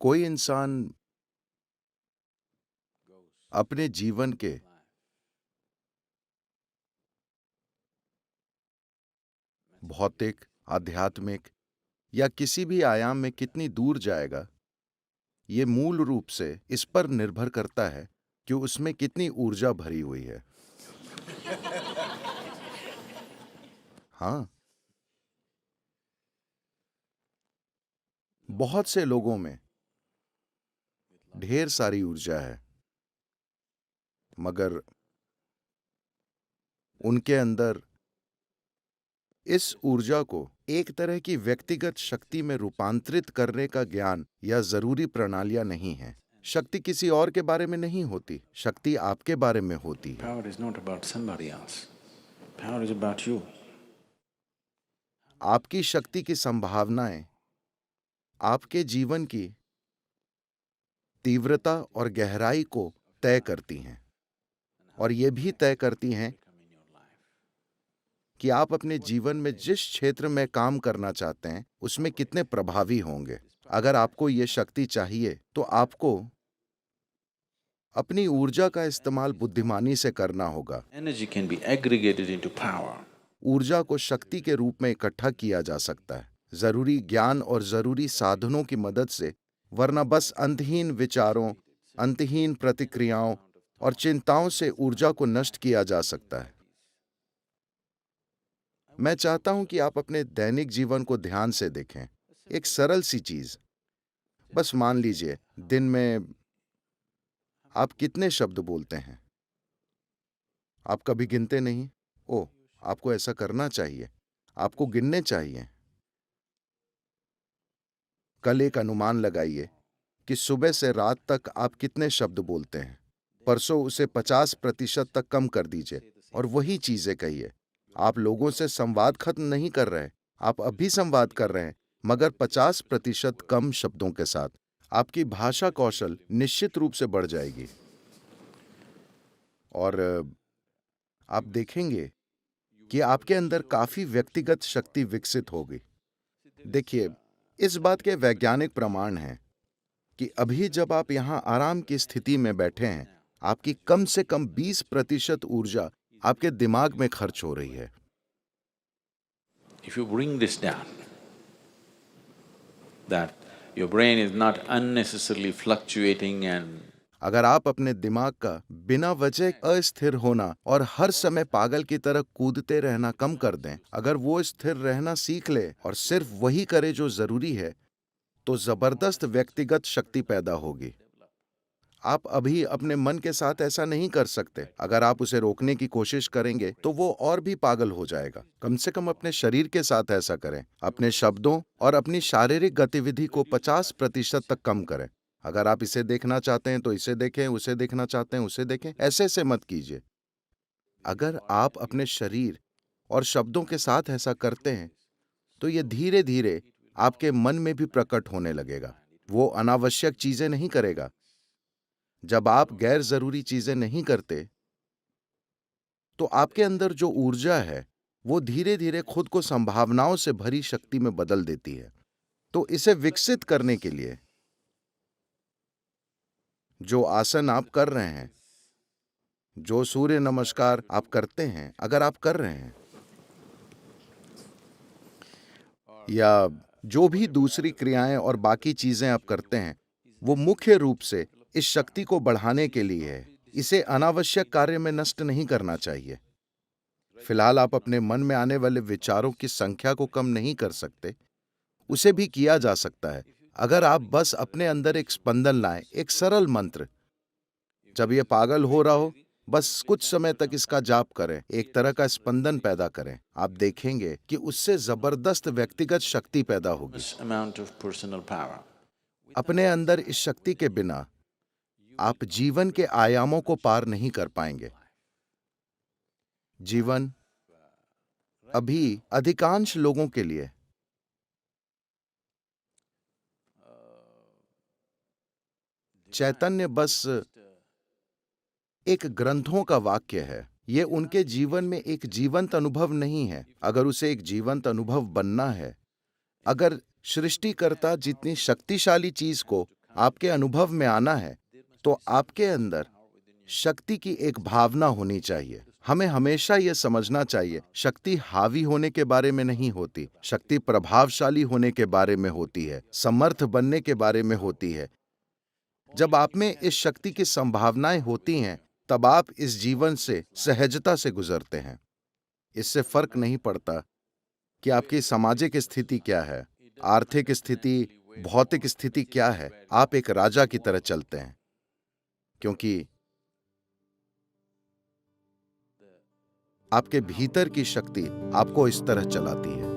कोई इंसान अपने जीवन के भौतिक, आध्यात्मिक या किसी भी आयाम में कितनी दूर जाएगा, ये मूल रूप से इस पर निर्भर करता है कि उसमें कितनी ऊर्जा भरी हुई है। हाँ, बहुत से लोगों में ढेर सारी ऊर्जा है, मगर उनके अंदर इस ऊर्जा को एक तरह की व्यक्तिगत शक्ति में रूपांतरित करने का ज्ञान या जरूरी प्रणालियां नहीं है। शक्ति किसी और के बारे में नहीं होती, शक्ति आपके बारे में होती है। Power is not about somebody else. Power is about you. आपकी शक्ति की संभावनाएं आपके जीवन की तीव्रता और गहराई को तय करती हैं, और ये भी तय करती हैं कि आप अपने जीवन में जिस क्षेत्र में काम करना चाहते हैं उसमें कितने प्रभावी होंगे। अगर आपको ये शक्ति चाहिए तो आपको अपनी ऊर्जा का इस्तेमाल बुद्धिमानी से करना होगा। Energy can be aggregated into power. ऊर्जा को शक्ति के रूप में इकट्ठा किया जा सकता है, जरूरी ज्ञान और जरूरी साधनों की मदद से, वरना बस अंतहीन विचारों, अंतहीन प्रतिक्रियाओं और चिंताओं से ऊर्जा को नष्ट किया जा सकता है। मैं चाहता हूं कि आप अपने दैनिक जीवन को ध्यान से देखें। एक सरल सी चीज, बस मान लीजिए दिन में आप कितने शब्द बोलते हैं। आप कभी गिनते नहीं? ओह, आपको ऐसा करना चाहिए, आपको गिनने चाहिए। कल एक अनुमान लगाइए कि सुबह से रात तक आप कितने शब्द बोलते हैं। परसों उसे 50% तक कम कर दीजिए और वही चीजें कहिए। आप लोगों से संवाद खत्म नहीं कर रहे, आप अभी संवाद कर रहे हैं, मगर 50% कम शब्दों के साथ। आपकी भाषा कौशल निश्चित रूप से बढ़ जाएगी और आप देखेंगे कि आपके अंदर काफी व्यक्तिगत शक्ति विकसित होगी। देखिए, इस बात के वैज्ञानिक प्रमाण हैं कि अभी जब आप यहां आराम की स्थिति में बैठे हैं, आपकी कम से कम 20% ऊर्जा आपके दिमाग में खर्च हो रही है। If you bring this down, that your brain is not unnecessarily fluctuating and अगर आप अपने दिमाग का बिना वजह अस्थिर होना और हर समय पागल की तरह कूदते रहना कम कर दें, अगर वो स्थिर रहना सीख ले और सिर्फ वही करे जो जरूरी है, तो जबरदस्त व्यक्तिगत शक्ति पैदा होगी। आप अभी अपने मन के साथ ऐसा नहीं कर सकते। अगर आप उसे रोकने की कोशिश करेंगे तो वो और भी पागल हो जाएगा। कम से कम अपने शरीर के साथ ऐसा करें। अपने शब्दों और अपनी शारीरिक गतिविधि को 50% तक कम करें। अगर आप इसे देखना चाहते हैं तो इसे देखें, उसे देखना चाहते हैं उसे देखें, ऐसे ऐसे मत कीजिए। अगर आप अपने शरीर और शब्दों के साथ ऐसा करते हैं तो ये धीरे धीरे आपके मन में भी प्रकट होने लगेगा। वो अनावश्यक चीजें नहीं करेगा। जब आप गैर जरूरी चीजें नहीं करते तो आपके अंदर जो ऊर्जा है वो धीरे धीरे खुद को संभावनाओं से भरी शक्ति में बदल देती है। तो इसे विकसित करने के लिए जो आसन आप कर रहे हैं, जो सूर्य नमस्कार आप करते हैं, अगर आप कर रहे हैं, या जो भी दूसरी क्रियाएं और बाकी चीजें आप करते हैं, वो मुख्य रूप से इस शक्ति को बढ़ाने के लिए है। इसे अनावश्यक कार्य में नष्ट नहीं करना चाहिए। फिलहाल आप अपने मन में आने वाले विचारों की संख्या को कम नहीं कर सकते, उसे भी किया जा सकता है। अगर आप बस अपने अंदर एक स्पंदन लाएं, एक सरल मंत्र, जब ये पागल हो रहा हो, बस कुछ समय तक इसका जाप करें, एक तरह का स्पंदन पैदा करें। आप देखेंगे कि उससे जबरदस्त व्यक्तिगत शक्ति पैदा होगी। amount of personal power. अपने अंदर इस शक्ति के बिना आप जीवन के आयामों को पार नहीं कर पाएंगे। जीवन अभी अधिकांश लोगों के लिए चैतन्य बस एक ग्रंथों का वाक्य है। ये उनके जीवन में एक जीवंत अनुभव नहीं है। अगर उसे एक जीवंत अनुभव बनना है, अगर सृष्टिकर्ता जितनी शक्तिशाली चीज को आपके अनुभव में आना है तो आपके अंदर शक्ति की एक भावना होनी चाहिए। हमें हमेशा यह समझना चाहिए, शक्ति हावी होने के बारे में नहीं होती, शक्ति प्रभावशाली होने के बारे में होती है, समर्थ बनने के बारे में होती है। जब आप में इस शक्ति की संभावनाएं होती हैं, तब आप इस जीवन से सहजता से गुजरते हैं। इससे फर्क नहीं पड़ता कि आपकी सामाजिक स्थिति क्या है, आर्थिक स्थिति, भौतिक स्थिति क्या है, आप एक राजा की तरह चलते हैं, क्योंकि आपके भीतर की शक्ति आपको इस तरह चलाती है।